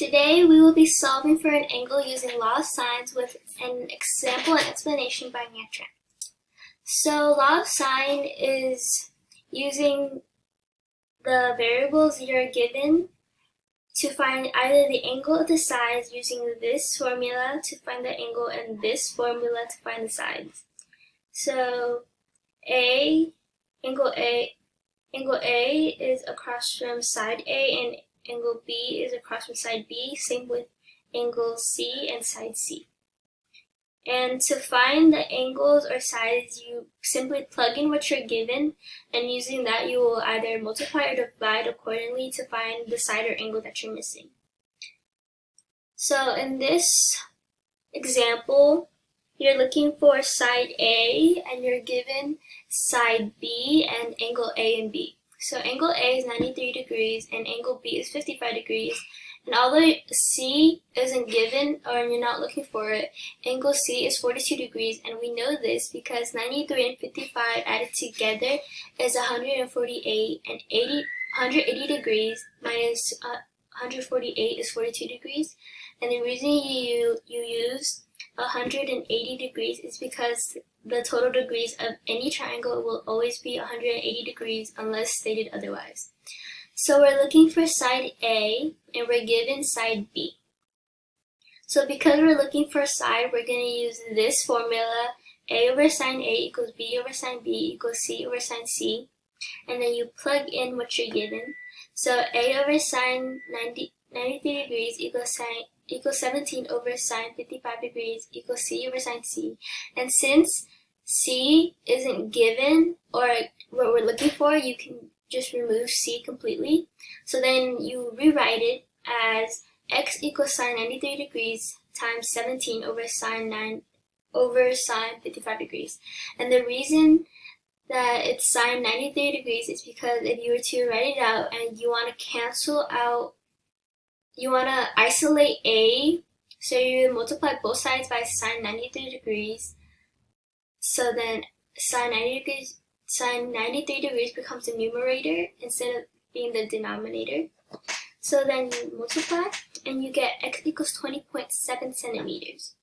Today we will be solving for an angle using law of sines with an example and explanation by Natran. So law of sine is using the variables you're given to find either the angle of the sides using this formula to find the angle and this formula to find the sides. So angle A is across from side A and angle B is across from side B, same with angle C and side C. And to find the angles or sides, you simply plug in what you're given, and using that you will either multiply or divide accordingly to find the side or angle that you're missing. So in this example, you're looking for side A and you're given side B and angle A and B. So angle A is 93 degrees and angle B is 55 degrees. And although C isn't given or you're not looking for it, angle C is 42 degrees, and we know this because 93 and 55 added together is 148, and 180 degrees minus 148 is 42 degrees. And the reason you use 180 degrees is because the total degrees of any triangle will always be 180 degrees unless stated otherwise. So we're looking for side A and we're given side B. So because we're looking for side, we're going to use this formula: A over sine A equals B over sine B equals C over sine C. And then you plug in what you're given. So A over sine 93 degrees equals 17 over sine 55 degrees equals C over sine C. And since C isn't given or what we're looking for, you can just remove C completely. So then you rewrite it as x equals sine 93 degrees times 17 over sine 55 degrees. And the reason that it's sine 93 degrees is because if you were to write it out and you want to cancel out, you want to isolate A, so you multiply both sides by sine 93 degrees. So then sine 93 degrees becomes the numerator instead of being the denominator. So then you multiply and you get x equals 20.7 centimeters.